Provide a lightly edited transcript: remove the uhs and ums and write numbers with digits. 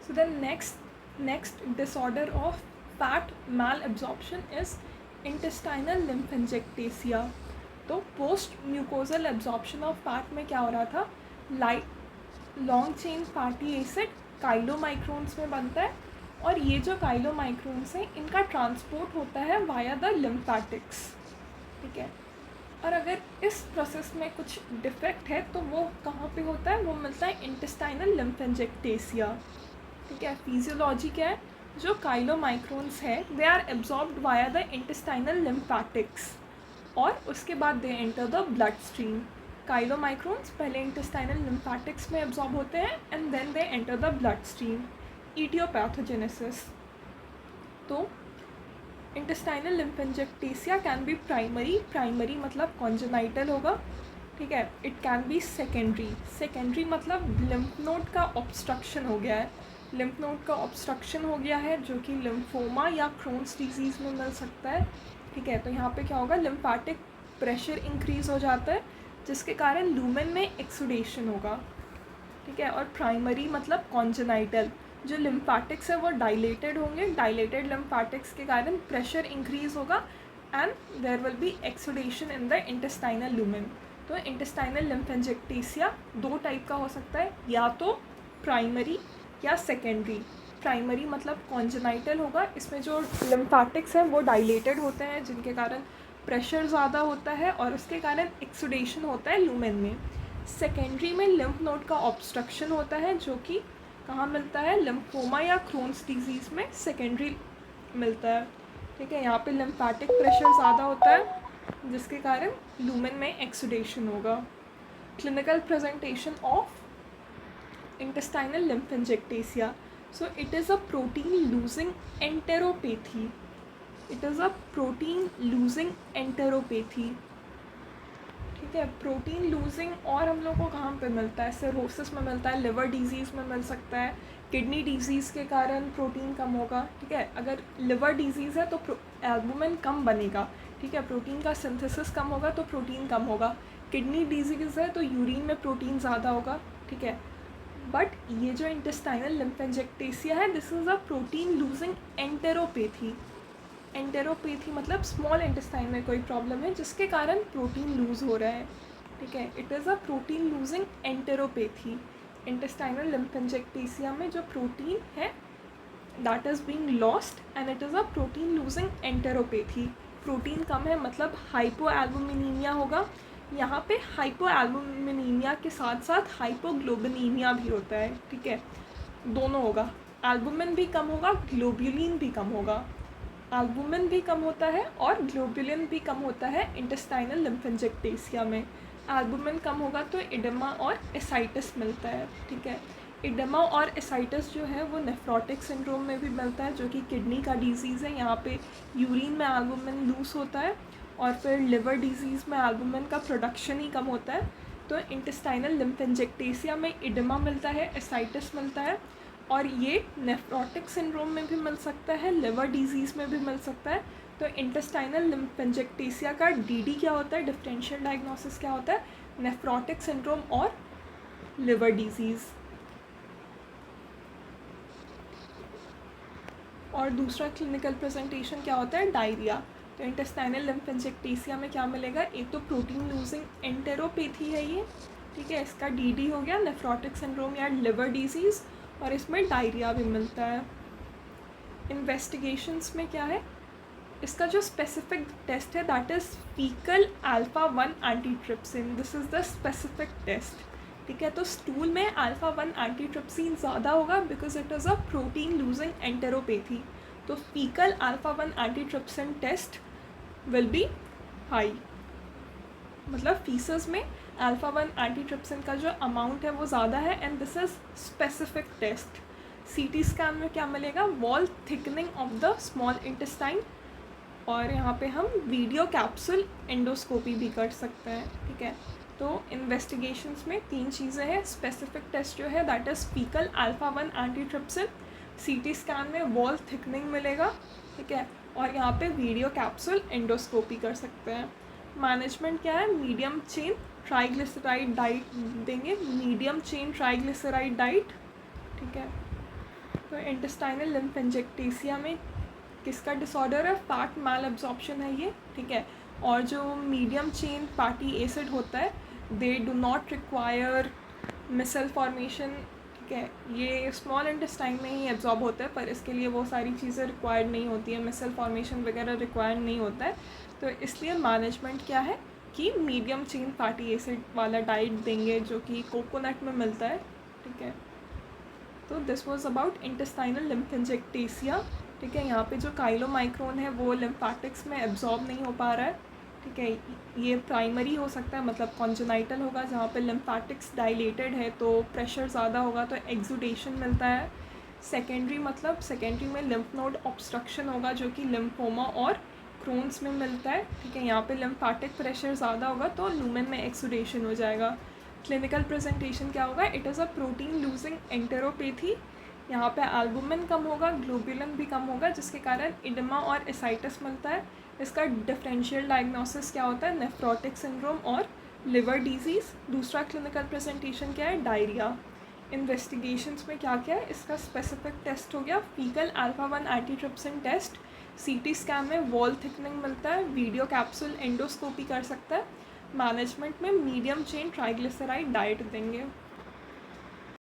So the next disorder of fat malabsorption is intestinal lymphangiectasia. तो post mucosal absorption of fat में क्या हो रहा था, long chain fatty acid chylomicrons में बनता है, और ये जो काइलोमाइक्रोन्स हैं इनका ट्रांसपोर्ट होता है वाया द लिम्फैटिक्स, ठीक है। और अगर इस प्रोसेस में कुछ डिफेक्ट है तो वो कहाँ पे होता है, वो मिलता है इंटेस्टाइनल लिम्फेंजेक्टेसिया, ठीक है। फिजियोलॉजी क्या है, जो काइलोमाइक्रोन्स है they are absorbed via the intestinal lymphatics, और उसके बाद they enter the blood stream. Chylomicrons पहले इंटेस्टाइनल लिम्फैटिक्स में एब्जॉर्ब होते हैं and then they enter the blood stream. Etiopathogenesis, तो intestinal lymphangiectasia can be primary मतलब कॉन्जेनाइटल होगा, ठीक है। इट कैन बी सेकेंडरी मतलब लिम्फ नोड का ऑब्स्ट्रक्शन हो गया है, लिम्फ नोड का ऑब्स्ट्रक्शन हो गया है जो कि लिम्फोमा या क्रोन्स डिजीज़ में मिल सकता है, ठीक है। तो यहाँ पे क्या होगा, लिम्फैटिक प्रेशर इंक्रीज़ हो जाता है जिसके कारण लूमेन में एक्सुडेशन होगा, ठीक है। और प्राइमरी मतलब कॉन्जेनाइटल, जो लिम्फैटिक्स है वो डायलेटेड होंगे, डायलेटेड लिम्फैटिक्स के कारण प्रेशर इंक्रीज़ होगा and there will be exudation in the intestinal lumen. तो इंटेस्टाइनल लिम्फेंजेक्टेसिया दो टाइप का हो सकता है, या तो प्राइमरी या सेकेंडरी। प्राइमरी मतलब कॉन्जेनाइटल होगा, इसमें जो लिम्फैटिक्स हैं वो डायलेटेड होते हैं जिनके कारण प्रेशर ज़्यादा होता है और उसके कारण एक्सुडेशन होता है लूमेन में। सेकेंडरी में लिम्फ नोड का ऑब्स्ट्रक्शन होता है जो कि कहाँ मिलता है, लिम्फोमा या क्रोन्स डिजीज़ में सेकेंडरी मिलता है, ठीक है। यहाँ पे लिम्फैटिक प्रेशर ज़्यादा होता है जिसके कारण लूमेन में एक्सुडेशन होगा। Clinical presentation of intestinal lymphangiectasia, so it is a protein losing enteropathy, it is a protein losing enteropathy, ठीक है। प्रोटीन लूजिंग और हम लोग को कहाँ पे मिलता है, सिरोसिस में मिलता है, लिवर डिजीज़ में मिल सकता है, किडनी डिजीज़ के कारण प्रोटीन कम होगा, ठीक है। अगर लिवर डिजीज़ है तो एल्बुमिन कम बनेगा, ठीक है, प्रोटीन का सिंथेसिस कम होगा तो प्रोटीन कम होगा। किडनी डिजीज़ है तो यूरिन में प्रोटीन ज़्यादा होगा, ठीक है। बट ये जो इंटेस्टाइनल लिम्फेंजेक्टेसिया है this is a protein losing enteropathy. Enteropathy मतलब स्मॉल इंटेस्टाइन में कोई प्रॉब्लम है जिसके कारण प्रोटीन लूज़ हो रहा है, ठीक है। It is a protein losing enteropathy. Intestinal lymphangiectasia में जो प्रोटीन है that is being lost and it is a protein losing enteropathy. Protein कम है मतलब हाइपोएल्बुमिनीमिया होगा। यहाँ पे हाइपोएल्बुमिनीमिया के साथ साथ हाइपोग्लोबिनीमिया भी होता है, ठीक है, दोनों होगा। एल्बुमिन भी कम होगा, ग्लोब्युलिन भी कम होगा। एल्बुमिन भी कम होता है और ग्लोब्युलिन भी कम होता है इंटेस्टाइनल लिम्फेंजेक्टेसिया में। एल्बुमिन कम होगा तो इडेमा और एसाइटिस मिलता है, ठीक है। इडेमा और एसाइटिस जो है वो नेफ्रोटिक सिंड्रोम में भी मिलता है जो कि किडनी का डिजीज़ है। यहाँ पे यूरिन में एल्बुमिन लूज होता है और फिर लिवर डिजीज़ में एल्बुमिन का प्रोडक्शन ही कम होता है। तो इंटेस्टाइनल लिम्फेंजेक्टेसिया में इडेमा मिलता है, एसाइटिस मिलता है, और ये नेफ्रोटिक सिंड्रोम में भी मिल सकता है, लिवर डिजीज़ में भी मिल सकता है। तो इंटेस्टाइनल लिम्फेंजेक्टेसिया का डीडी क्या होता है, डिफरेंशियल डायग्नोसिस क्या होता है, नेफ्रोटिक सिंड्रोम और लिवर डिजीज़। और दूसरा क्लिनिकल प्रेजेंटेशन क्या होता है, डायरिया। तो इंटेस्टाइनल लिम्फेंजेक्टेसिया में क्या मिलेगा, एक तो प्रोटीन लूजिंग एंटेरोपैथी है ये, ठीक है, इसका डीडी हो गया, नेफ्रोटिक सिंड्रोम या लिवर डिजीज़, और इसमें डायरिया भी मिलता है। इन्वेस्टिगेशंस में क्या है, इसका जो स्पेसिफिक टेस्ट है that is faecal α1 antitrypsin, this is the specific test, ठीक है। तो स्टूल में α1 एंटीट्रिप्सिन ज़्यादा होगा because it is a protein losing enteropathy. तो faecal α1 antitrypsin test will be high, मतलब फीसस में α1 एंटीट्रिप्सिन का जो अमाउंट है वो ज़्यादा है and this is specific test. CT scan में क्या मिलेगा, wall thickening of the small intestine, और यहाँ पे हम वीडियो कैप्सूल एंडोस्कोपी भी कर सकते हैं, ठीक है। तो इन्वेस्टिगेशंस में 3 चीज़ें हैं, स्पेसिफिक टेस्ट जो है that is faecal α1 antitrypsin, CT scan में वॉल थिकनिंग मिलेगा, ठीक है, और यहाँ पे वीडियो कैप्सूल एंडोस्कोपी कर सकते हैं। मैनेजमेंट क्या है, मीडियम चेन ट्राइग्लिसराइड डाइट देंगे, मीडियम चेन ट्राइग्लिसराइड डाइट, ठीक है। तो इंटेस्टाइनल लिम्फेंजेक्टेसिया में किसका डिसऑर्डर है? फैट मैल एब्जॉर्प्शन है ये, ठीक है। और जो मीडियम चेन फैटी एसिड होता है, they do not require micelle formation, ठीक है। ये स्मॉल इंटेस्टाइन में ही एब्जॉर्ब होता है, पर इसके लिए वो सारी चीज़ें रिक्वायर्ड नहीं होती है, मिसल फॉर्मेशन वगैरह रिक्वायर्ड नहीं होता है। तो इसलिए मैनेजमेंट क्या है कि मीडियम चेन फैटी एसिड वाला डाइट देंगे जो कि कोकोनट में मिलता है, ठीक है। तो दिस वाज अबाउट इंटेस्टाइनल लिम्फेंजेक्टेसिया, ठीक है। यहाँ पे जो काइलोमाइक्रोन है वो लिम्फैटिक्स में एब्जॉर्ब नहीं हो पा रहा है, ठीक है। ये प्राइमरी हो सकता है, मतलब कॉन्जेनाइटल होगा जहाँ पे लिम्फैटिक्स डाइलेटेड है तो प्रेशर ज़्यादा होगा तो एक्सुडेशन मिलता है। सेकेंडरी मतलब सेकेंडरी में लिम्फ नोड ऑब्स्ट्रक्शन होगा जो कि लिम्फोमा और क्रोन्स में मिलता है, ठीक है। यहाँ पे लिम्फैटिक प्रेशर ज़्यादा होगा तो लूमेन में एक्सुडेशन हो जाएगा। क्लिनिकल प्रेजेंटेशन क्या होगा? It is a protein losing enteropathy. यहाँ पे एल्बुमिन कम होगा, ग्लोब्यूलिन भी कम होगा, जिसके कारण इडमा और एसाइटिस मिलता है। इसका डिफरेंशियल डायग्नोसिस क्या होता है? नेफ्रोटिक सिंड्रोम और लिवर डिजीज़। दूसरा क्लिनिकल प्रेजेंटेशन क्या है? डायरिया। इन्वेस्टिगेशंस में क्या क्या है? इसका स्पेसिफिक टेस्ट हो गया faecal alpha one antitrypsin test, CT scan में वॉल थिकनिंग मिलता है, वीडियो कैप्सूल एंडोस्कोपी कर सकता है। मैनेजमेंट में मीडियम चेन ट्राइग्लिसराइड डाइट देंगे।